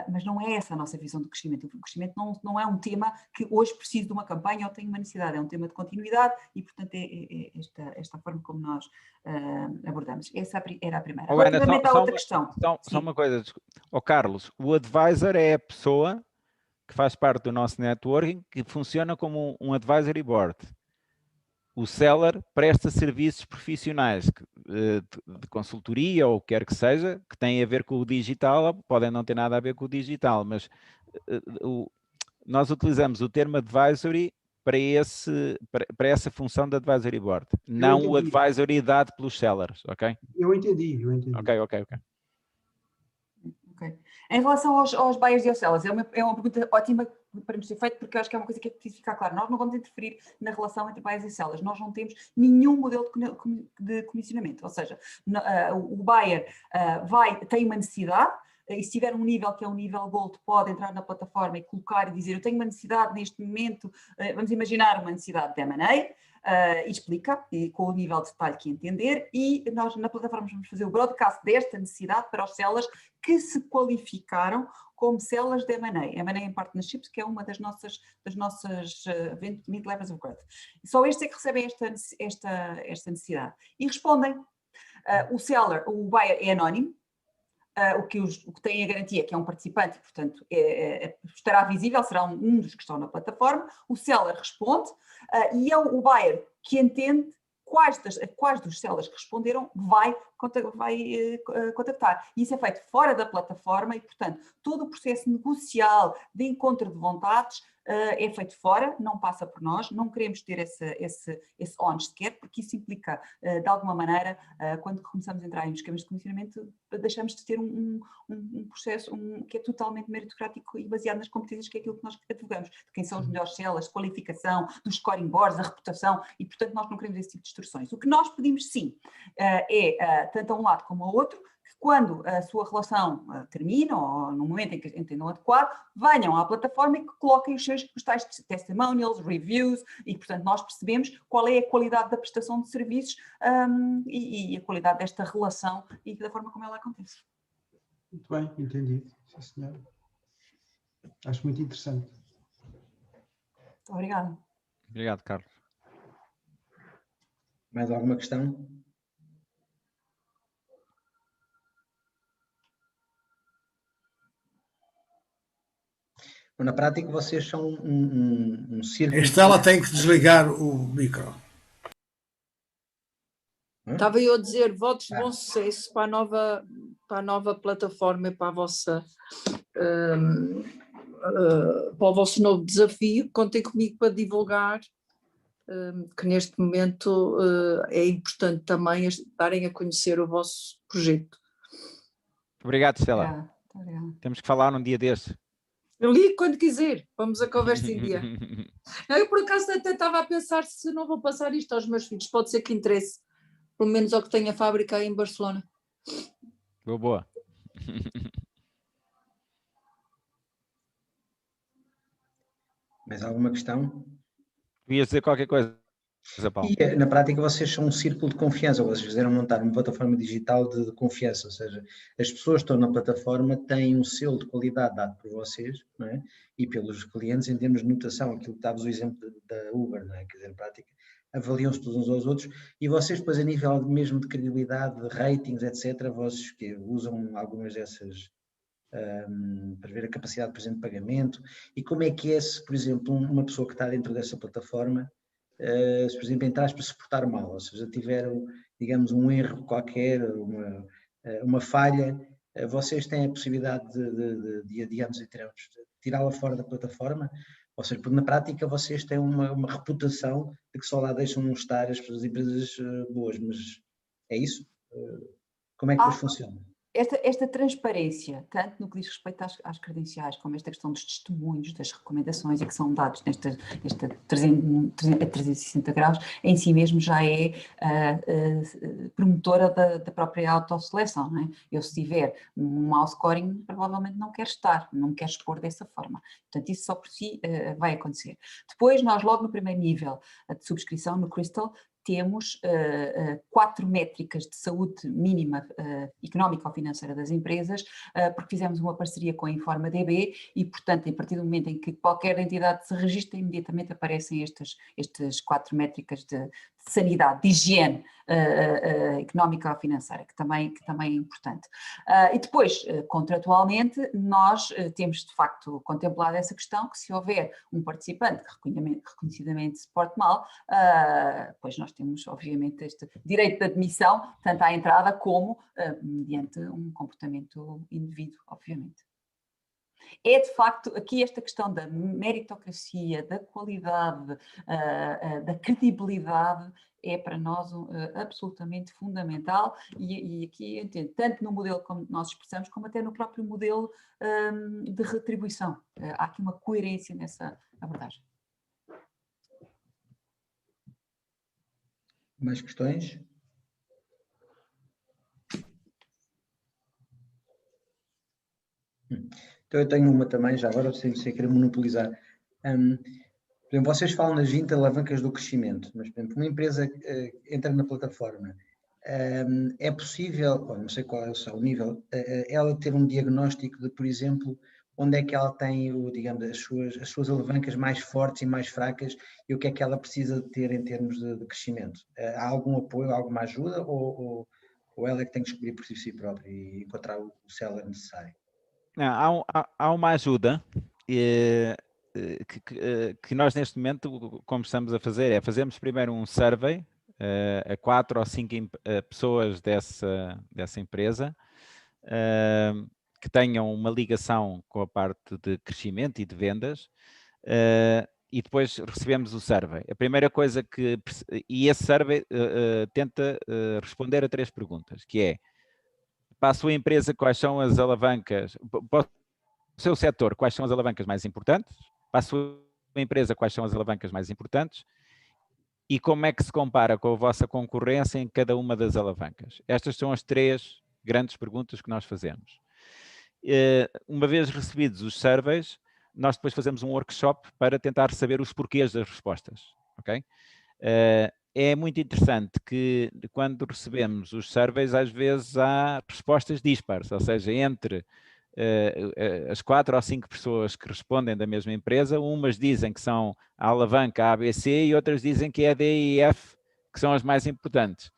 mas não é essa a nossa visão do crescimento. O crescimento não é um tema que hoje preciso de uma campanha ou tenho uma necessidade, é um tema de continuidade e, portanto, é esta forma como nós abordamos. Essa era a primeira. Relativamente à outra questão. Só uma coisa, Carlos, o advisor é a pessoa que faz parte do nosso networking, que funciona como um advisory board. O seller presta serviços profissionais de consultoria ou o que quer que seja, que têm a ver com o digital, podem não ter nada a ver com o digital, mas nós utilizamos o termo advisory para essa função de advisory board, não o advisory dado pelos sellers, ok? Eu entendi. Ok. Okay. Em relação aos buyers e aos sellers, é uma pergunta ótima para nos ser feita, porque eu acho que é uma coisa que é preciso ficar claro. Nós não vamos interferir na relação entre buyers e sellers, nós não temos nenhum modelo de comissionamento, ou seja, o buyer tem uma necessidade, e se tiver um nível que é um nível Gold, pode entrar na plataforma e colocar e dizer, eu tenho uma necessidade neste momento, vamos imaginar uma necessidade de M&A, e explica, com o nível de detalhe que entender, e nós na plataforma vamos fazer o broadcast desta necessidade para os sellers que se qualificaram como sellers de M&A em partnerships, que é uma das nossas mid-levels of growth. Só estes é que recebem esta necessidade. E respondem. O buyer é anónimo, o que tem a garantia que é um participante, portanto, estará visível, será um dos que estão na plataforma, o seller responde, e é o buyer que entende quais dos sellers que responderam vai contactar. E isso é feito fora da plataforma e, portanto, todo o processo negocial de encontro de vontades é feito fora, não passa por nós, não queremos ter esse on sequer, porque isso implica, de alguma maneira, quando começamos a entrar em esquemas de comissionamento, deixamos de ter um processo que é totalmente meritocrático e baseado nas competências, que é aquilo que nós advogamos, de quem são os melhores sellers, de qualificação, dos scoring boards, da reputação, e, portanto, nós não queremos esse tipo de distorções. O que nós pedimos, sim, é, tanto a um lado como ao outro, quando a sua relação termina, ou no momento em que entendam adequado, venham à plataforma e que coloquem os tais testimonials, reviews, e, portanto, nós percebemos qual é a qualidade da prestação de serviços e a qualidade desta relação e da forma como ela acontece. Muito bem, entendido. Sim, senhora. Acho muito interessante. Obrigada. Obrigado, Carlos. Mais alguma questão? Na prática, vocês são um círculo... Estela tem que desligar o micro. Estava eu a dizer votos de bom sucesso para a nova plataforma e para a vossa... para o vosso novo desafio. Contem comigo para divulgar, que neste momento é importante também darem a conhecer o vosso projeto. Obrigado, Estela. Obrigada. Temos que falar num dia destes. Eu ligo quando quiser, vamos a conversa em dia. Eu por acaso até estava a pensar se não vou passar isto aos meus filhos, pode ser que interesse, pelo menos ao que tem a fábrica aí em Barcelona. Boa. Mais alguma questão? Ias dizer qualquer coisa, Paulo? E na prática vocês são um círculo de confiança, vocês fizeram montar uma plataforma digital de confiança, ou seja, as pessoas que estão na plataforma têm um selo de qualidade dado por vocês, não é? E pelos clientes em termos de notação, aquilo que davas o exemplo da Uber, não é? Quer dizer, na prática, avaliam-se todos uns aos outros e vocês depois a nível mesmo de credibilidade, de ratings, etc., vocês que usam algumas dessas para ver a capacidade, por exemplo, de pagamento e como é que é se, por exemplo, uma pessoa que está dentro dessa plataforma se, por exemplo, entrares para se portar mal, ou seja, tiveram, digamos, um erro qualquer, uma falha, vocês têm a possibilidade de digamos, tirá-la fora da plataforma, ou seja, porque na prática vocês têm uma reputação de que só lá deixam estar as empresas boas, mas é isso? Como é que depois funciona? Esta transparência, tanto no que diz respeito às credenciais, como esta questão dos testemunhos, das recomendações e que são dados nesta 360 graus, em si mesmo já é promotora da própria autoseleção, não é? Eu se tiver um mau scoring, provavelmente não quero estar, não me quero expor dessa forma. Portanto, isso só por si vai acontecer. Depois, nós logo no primeiro nível de subscrição, no Crystal, temos 4 métricas de saúde mínima económica ou financeira das empresas, porque fizemos uma parceria com a InformaDB e, portanto, a partir do momento em que qualquer entidade se registra, imediatamente aparecem estas 4 métricas de sanidade, de higiene económica ou financeira, que também é importante. E depois, contratualmente, nós temos de facto contemplado essa questão, que se houver um participante que reconhecidamente se porte mal, pois nós temos obviamente este direito de admissão, tanto à entrada como mediante um comportamento indevido, obviamente. É de facto aqui esta questão da meritocracia, da qualidade, da credibilidade, é para nós absolutamente fundamental e aqui entendo, tanto no modelo como nós expressamos, como até no próprio modelo de retribuição. Há aqui uma coerência nessa abordagem. Mais questões? Então eu tenho uma também, já agora, sem querer monopolizar. Por exemplo, vocês falam nas 20 alavancas do crescimento, mas, por exemplo, uma empresa entra na plataforma, é possível, não sei qual é o nível, ela ter um diagnóstico de, por exemplo, onde é que ela tem, digamos, as suas alavancas mais fortes e mais fracas e o que é que ela precisa de ter em termos de crescimento? Há algum apoio, alguma ajuda ou ela é que tem que escolher por si própria e encontrar o seller necessário? Não, há uma ajuda que nós neste momento, como estamos a fazer, fazemos primeiro um survey a 4 ou 5 pessoas dessa empresa que tenham uma ligação com a parte de crescimento e de vendas e depois recebemos o survey. A primeira coisa e esse survey tenta responder a 3 perguntas, que é: para a sua empresa, quais são as alavancas, para o seu setor, quais são as alavancas mais importantes, para a sua empresa, quais são as alavancas mais importantes e como é que se compara com a vossa concorrência em cada uma das alavancas. Estas são as 3 grandes perguntas que nós fazemos. Uma vez recebidos os surveys, nós depois fazemos um workshop para tentar saber os porquês das respostas, ok? É muito interessante que quando recebemos os surveys, às vezes há respostas dispares, ou seja, entre as 4 ou 5 pessoas que respondem da mesma empresa, umas dizem que são a alavanca ABC e outras dizem que é a D e F, que são as mais importantes.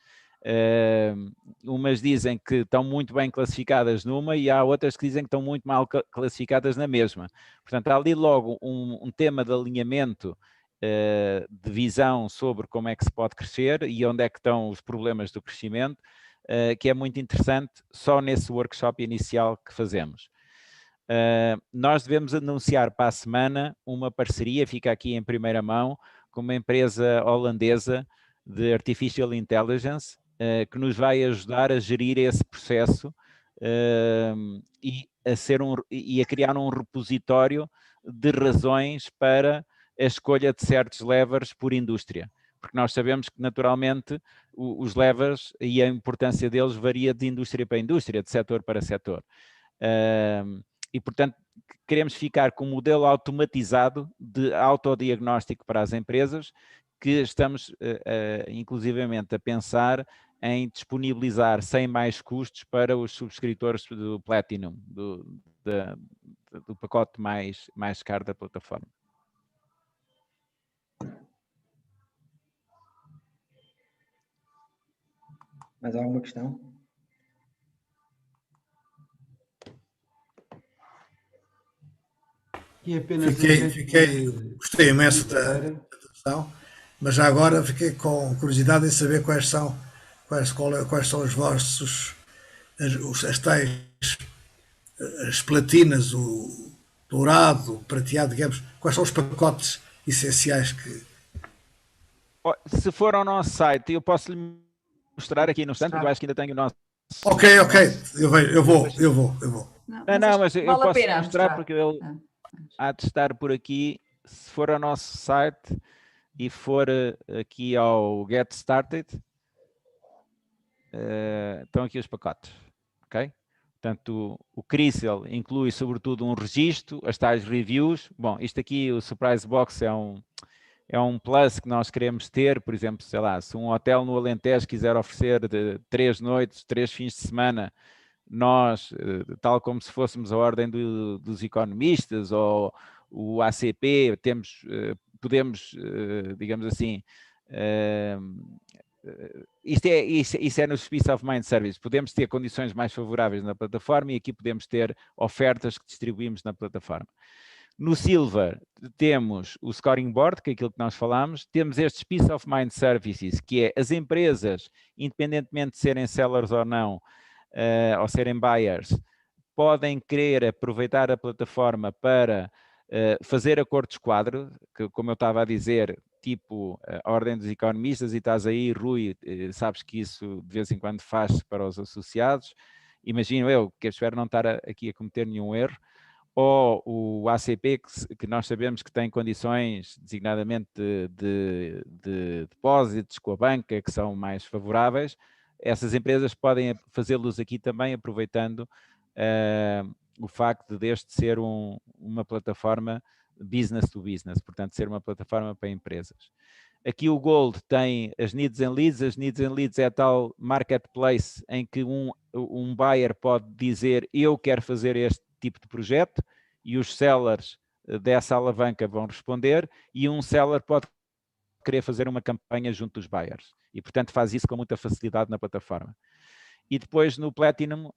Umas dizem que estão muito bem classificadas numa e há outras que dizem que estão muito mal classificadas na mesma. Portanto, há ali logo um tema de alinhamento, de visão sobre como é que se pode crescer e onde é que estão os problemas do crescimento, que é muito interessante só nesse workshop inicial que fazemos. Nós devemos anunciar para a semana uma parceria, fica aqui em primeira mão, com uma empresa holandesa de Artificial Intelligence, que nos vai ajudar a gerir esse processo e a criar um repositório de razões para a escolha de certos levers por indústria. Porque nós sabemos que, naturalmente, os levers e a importância deles varia de indústria para indústria, de setor para setor. E, portanto, queremos ficar com um modelo automatizado de autodiagnóstico para as empresas, que estamos, inclusivamente, a pensar em disponibilizar sem mais custos para os subscritores do Platinum, do pacote mais caro da plataforma. Mais alguma questão? E apenas gostei imenso da atenção, mas já agora fiquei com curiosidade em saber quais são os vossos, as tais, as platinas, o dourado, o prateado, digamos, quais são os pacotes essenciais que... Se for ao nosso site, eu posso lhe mostrar aqui no instante, porque eu acho que ainda tenho o nosso... Ok, eu vou. Não, mas eu vale a posso pena mostrar porque ele há de estar por aqui. Se for ao nosso site e for aqui ao Get Started, estão aqui os pacotes, ok? Portanto, o Crystal inclui sobretudo um registro, as tais reviews. Bom, isto aqui, o Surprise Box é um plus que nós queremos ter, por exemplo, sei lá, se um hotel no Alentejo quiser oferecer 3 noites, 3 fins de semana, nós, tal como se fôssemos a ordem dos economistas ou o ACP, podemos, digamos assim, isso é nos Peace of Mind Service, podemos ter condições mais favoráveis na plataforma e aqui podemos ter ofertas que distribuímos na plataforma. No Silver temos o Scoring Board, que é aquilo que nós falámos, temos estes Peace of Mind Services, que é as empresas, independentemente de serem sellers ou não, ou serem buyers, podem querer aproveitar a plataforma para fazer acordos quadro, que, como eu estava a dizer, tipo a ordem dos economistas, e estás aí, Rui, sabes que isso de vez em quando faz para os associados, imagino eu, que eu espero não estar aqui a cometer nenhum erro, ou o ACP, que nós sabemos que tem condições, designadamente de depósitos com a banca, que são mais favoráveis, essas empresas podem fazê-los aqui também, aproveitando o facto deste ser uma plataforma business to business, portanto, ser uma plataforma para empresas. Aqui o Gold tem as Needs and Leads. As Needs and Leads é tal marketplace em que um buyer pode dizer: eu quero fazer este tipo de projeto, e os sellers dessa alavanca vão responder, e um seller pode querer fazer uma campanha junto dos buyers, e portanto faz isso com muita facilidade na plataforma. E depois no Platinum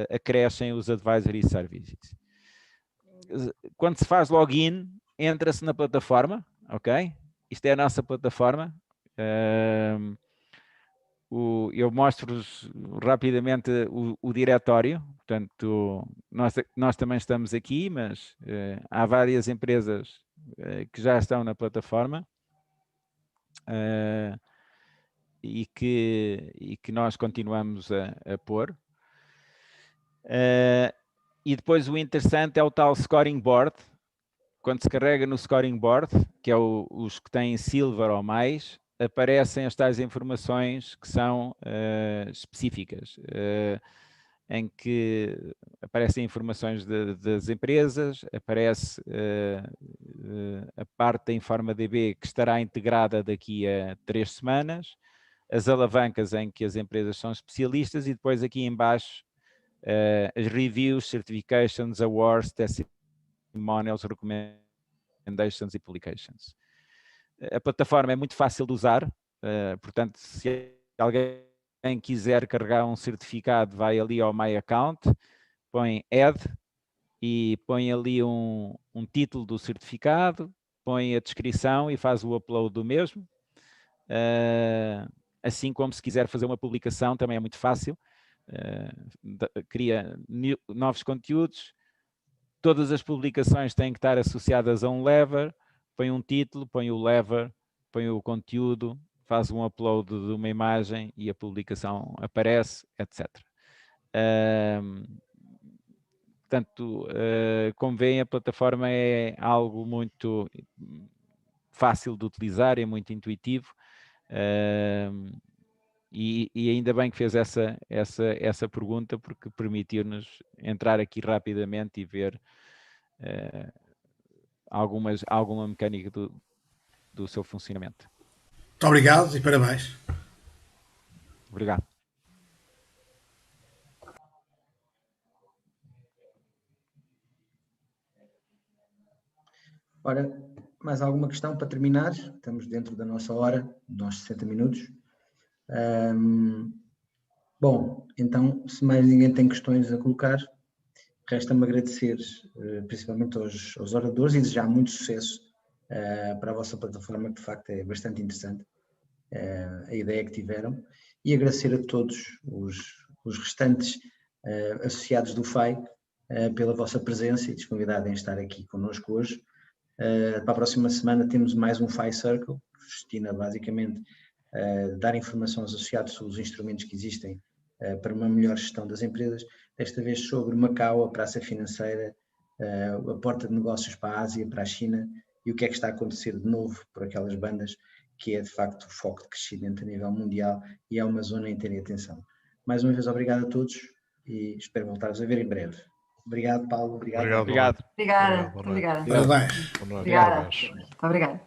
acrescem os Advisory Services. Quando se faz login, entra-se na plataforma, ok? Isto é a nossa plataforma. Eu mostro-vos rapidamente o diretório. Portanto, nós também estamos aqui, mas há várias empresas que já estão na plataforma e que nós continuamos a pôr. E depois o interessante é o tal Scoring Board. Quando se carrega no Scoring Board, que é os que têm Silver ou mais, aparecem as tais informações que são específicas, em que aparecem informações das empresas, aparece a parte da InformaDB que estará integrada daqui a 3 semanas, as alavancas em que as empresas são especialistas, e depois aqui em baixo as reviews, certifications, awards, testimonials, recommendations e publications. A plataforma é muito fácil de usar, portanto, se alguém quiser carregar um certificado, vai ali ao My Account, põe Add e põe ali um título do certificado, põe a descrição e faz o upload do mesmo. Assim como se quiser fazer uma publicação, também é muito fácil. Cria novos conteúdos, todas as publicações têm que estar associadas a um lever, põe um título, põe o lever, põe o conteúdo, faz um upload de uma imagem e a publicação aparece, etc. Portanto, como veem, a plataforma é algo muito fácil de utilizar, é muito intuitivo. E ainda bem que fez essa pergunta, porque permitiu-nos entrar aqui rapidamente e ver alguma mecânica do seu funcionamento. Muito obrigado e parabéns. Obrigado. Ora, mais alguma questão para terminar? Estamos dentro da nossa hora, dos 60 minutos. Bom, então, se mais ninguém tem questões a colocar, resta-me agradecer principalmente aos oradores e desejar muito sucesso para a vossa plataforma, que de facto é bastante interessante, a ideia que tiveram, e agradecer a todos os restantes associados do FAI pela vossa presença e disponibilidade em estar aqui connosco hoje. Para a próxima semana temos mais um FAI Circle, que destina basicamente a dar informação aos associados sobre os instrumentos que existem para uma melhor gestão das empresas, desta vez sobre Macau, a praça financeira, a porta de negócios para a Ásia, para a China, e o que é que está a acontecer de novo por aquelas bandas, que é de facto o foco de crescimento a nível mundial e é uma zona em terem atenção. Mais uma vez, obrigado a todos e espero voltar-vos a ver em breve. Obrigado, Paulo. Obrigado. Obrigado. Obrigada. Obrigado. Parabéns. Boa noite. Obrigada. Parabéns. Muito obrigada.